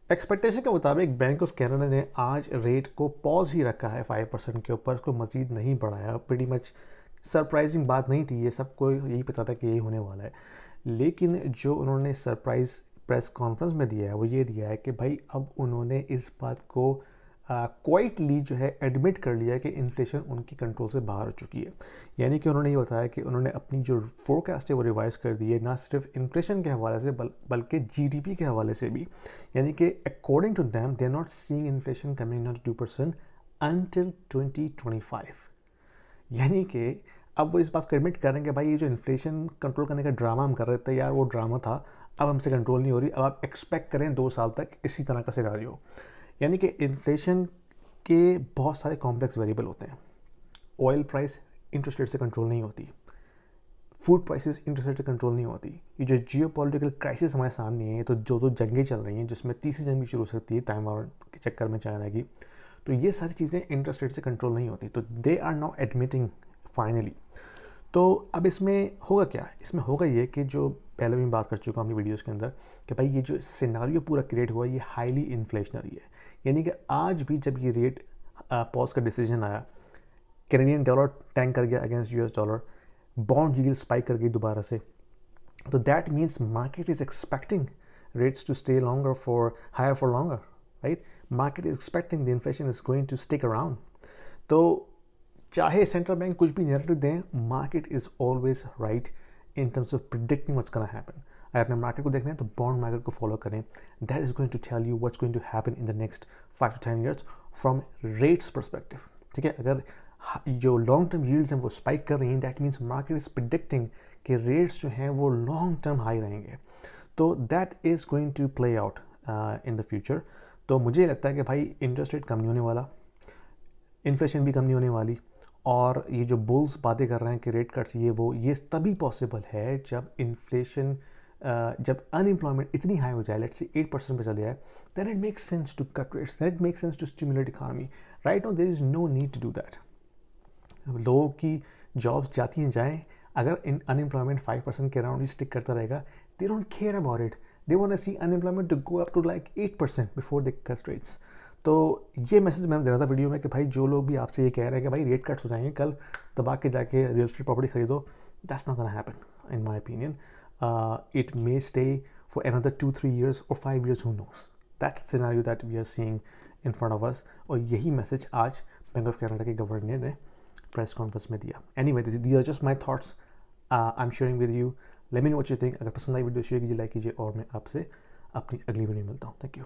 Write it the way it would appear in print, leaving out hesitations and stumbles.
Expectation के मुताबिक bank of Canada ने आज रेट को पॉज ही रखा है 5% के ऊपर, उसको मज़ीद नहीं बढ़ाया। प्रीटी मच सरप्राइजिंग बात नहीं थी, ये सबको यही पता था कि यही होने वाला है। लेकिन जो उन्होंने सरप्राइज़ प्रेस कॉन्फ्रेंस में दिया है वो ये दिया है कि भाई अब उन्होंने इस बात को क्वाइटली जो है एडमिट कर लिया कि इन्फ्लेशन उनकी कंट्रोल से बाहर हो चुकी है। यानी कि उन्होंने ये बताया कि उन्होंने अपनी जो फोरकास्ट है वो रिवाइज़ कर दी है, ना सिर्फ इन्फ्लेशन के हवाले से बल्कि जीडीपी के हवाले से भी। यानी कि according to them they are not seeing inflation coming not 2% until 2025। यानी कि अब वो इस बात को एडमिट करेंगे भाई ये जो इन्फ्लेशन कंट्रोल करने का ड्रामा हम कर रहे थे यार वो ड्रामा था, अब हमसे कंट्रोल नहीं हो रही, अब आप एक्सपेक्ट करें 2 साल तक इसी तरह का सिनेरियो। यानी कि इन्फ्लेशन के बहुत सारे कॉम्प्लेक्स वेरिएबल होते हैं। ऑयल प्राइस इंटरेस्ट रेट से कंट्रोल नहीं होती, फूड प्राइसेस इंटरेस्ट रेट से कंट्रोल नहीं होती, ये जो जियो पॉलिटिकल क्राइसिस हमारे सामने है, तो जो जंगें चल रही हैं जिसमें तीसरी जंग भी शुरू हो सकती है ताइवान के चक्कर में चाइना की, तो ये सारी चीज़ें इंटरेस्ट रेट से कंट्रोल नहीं होती। तो they are now admitting finally. तो अब इसमें होगा क्या, इसमें होगा ये कि जो पहले भी बात कर चुका हूँ अपनी वीडियोस के अंदर कि भाई ये जो सिनारियो पूरा क्रिएट हुआ ये हाईली इन्फ्लेशनरी है। यानी कि आज भी जब ये रेट पॉज का डिसीजन आया, कैनेडियन डॉलर टैंक कर गया against US dollar, bond yield spike कर गई दोबारा से, तो that means market is expecting rates to stay longer for higher for longer, right? Market is expecting the inflation is going to stick around. तो चाहे central bank कुछ भी narrative दें, market is always right in terms of predicting what's gonna happen. अगर अपने market को देखना है तो बॉन्ड मार्केट को फॉलो करें, that is going to tell you what's going to happen in the next 5 to 10 years from rates perspective. ठीक है, अगर जो लॉन्ग टर्म यील्ड्स हैं वो स्पाइक कर रही हैं, that means market is predicting कि रेट्स जो हैं वो लॉन्ग टर्म हाई रहेंगे। तो that is going to play out in the future. तो मुझे लगता है कि भाई इंटरेस्ट रेट कम नहीं होने वाला, इन्फ्लेशन भी कम नहीं होने वाली, और ये जो बुल्स बातें कर रहे हैं कि रेट कट्स ये तभी पॉसिबल है जब इन्फ्लेशन जब अनएम्प्लॉयमेंट इतनी हाई हो जाए, लेट्स से 8% पे चले जाए, then it makes sense to cut rates, then it makes sense to stimulate economy. Right now there is no need to do that. लोगों की जॉब्स जाती हैं जाएँ, अगर इन अनएम्प्लॉयमेंट 5% के अराउंड ही स्टिक करता रहेगा, they don't care about it, they want to see unemployment to go up to like 8% before they cut rates. तो ये मैसेज मैंने देना था वीडियो में कि भाई जो लोग भी आपसे ये कह रहे हैं कि भाई रेट कट्स हो जाएंगे कल, दबा के जाके रियल एस्टेट प्रॉपर्टी खरीदो, that's not gonna happen in my opinion. It may stay for another 2-3 years or 5 years, who knows. That's the scenario that we are seeing in front of us, और यही message आज bank of Canada के governor ने press conference में दिया। Anyway, these are just my thoughts, I'm sharing with you. Let me know what you think. अगर पसंद आई video share कीजिए, लाइक कीजिए, और मैं आपसे अपनी अगली वीडियो में मिलता हूँ। Thank you.